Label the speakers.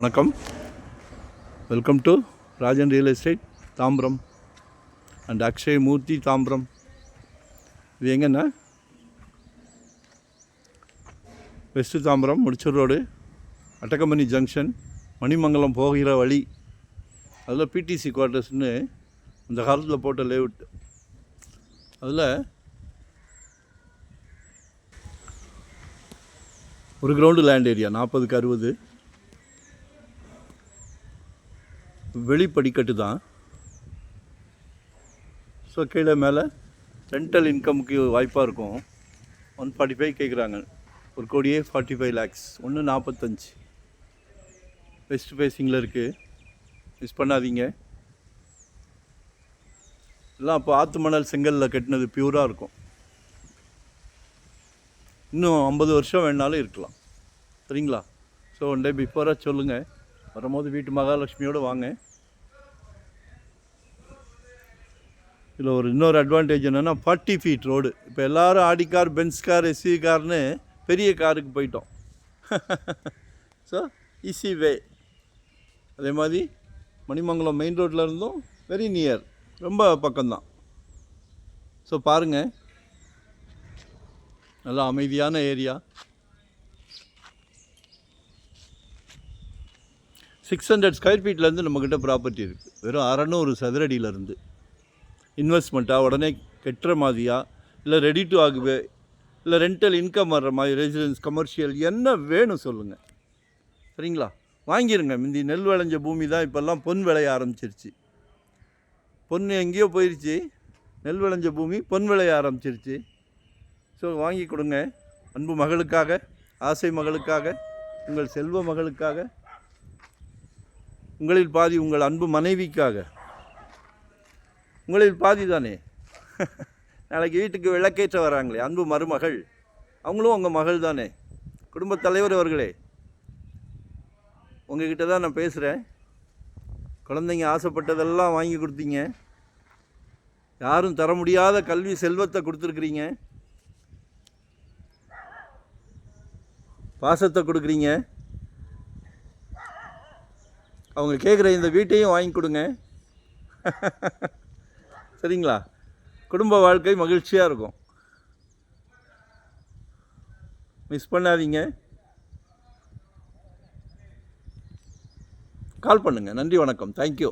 Speaker 1: வணக்கம், welcome to Rajan real estate Tambaram and Akshay Murthy Tambaram. இது எங்கன்னா west Tambaram Mudichur road, Attakkampani junction, Manimangalam போகிற வழி. அதில் பிடிசி குவார்ட்டர்ஸ்னு அந்த காலத்தில் போட்ட லேஅவுட். அதில் ஒரு கிரவுண்டு லேண்ட் ஏரியா 40க்கு 60, வெளிப்படிக்கட்டு தான். ஸோ கீழே மேலே ரெண்டல் இன்கமுக்கு வாய்ப்பாக இருக்கும். 145 கேட்குறாங்க, 1,45 lakhs, 1,45. வெஸ்ட் ஃபேஸிங்கில் இருக்குது, மிஸ் பண்ணாதீங்க. எல்லாம் அப்போ ஆற்று மணல் செங்கலில் கட்டினது பியூராக இருக்கும். இன்னும் 50 வருஷம் வேணாலும் இருக்கலாம், சரிங்களா? ஸோ ஒன் டே பிஃபோராக சொல்லுங்கள், வரும்போது வீட்டு மகாலட்சுமியோடு வாங்க. இதில் இன்னொரு அட்வான்டேஜ் என்னென்னா 40 feet ரோடு. இப்போ எல்லோரும் Audi car, Benz car, SUV கார்னு பெரிய காருக்கு போயிட்டோம். So easy way. அதே மாதிரி மணிமங்கலம் மெயின் ரோட்டில் இருந்தும் வெரி நியர், ரொம்ப பக்கம்தான். ஸோ பாருங்கள், நல்லா அமைதியான ஏரியா. 600 ஸ்கொயர் ஃபீட்லேருந்து நம்மக்கிட்ட ப்ராப்பர்ட்டி இருக்குது. வெறும் 600 சதுரடியிலேருந்து. இன்வெஸ்ட்மெண்ட்டாக உடனே கட்டுற மாதிரியா, இல்லை ரெடி டு ஆகுவே, இல்லை ரெண்டல் இன்கம் வர்ற மாதிரி, ரெசிடென்ஸ், கமர்ஷியல், என்ன வேணும் சொல்லுங்கள், சரிங்களா? வாங்கிடுங்க. முந்தி நெல் விளைஞ்ச பூமி தான், இப்போல்லாம் பொன் விளைய ஆரம்பிச்சிருச்சு. பொன் எங்கேயோ போயிடுச்சு, நெல் விளைஞ்ச பூமி பொன் விளைய ஆரம்பிச்சிருச்சு. ஸோ வாங்கி கொடுங்க. அன்பு மகளுக்காக, ஆசை மகளுக்காக, உங்கள் செல்வ மகளுக்காக, உங்களில் பாதி உங்கள் அன்பு மனைவிக்காக. உங்களில் பாதி தானே. நாளைக்கு வீட்டுக்கு விளக்கேற்ற வராங்களே அன்பு மருமகள், அவங்களும் உங்கள் மகள் தானே. குடும்பத் தலைவர் அவர்களே, உங்ககிட்ட தான் நான் பேசுகிறேன். குழந்தைங்க ஆசைப்பட்டதெல்லாம் வாங்கி கொடுத்தீங்க. யாரும் தர முடியாத கல்வி செல்வத்தை கொடுத்துருக்குறீங்க, பாசத்தை கொடுக்குறீங்க. அவங்க கேட்குற இந்த வீட்டையும் வாங்கி கொடுங்க, சரிங்களா? குடும்ப வாழ்க்கை மகிழ்ச்சியாக இருக்கும். மிஸ் பண்ணாதீங்க, கால் பண்ணுங்கள். நன்றி, வணக்கம், தேங்க்யூ.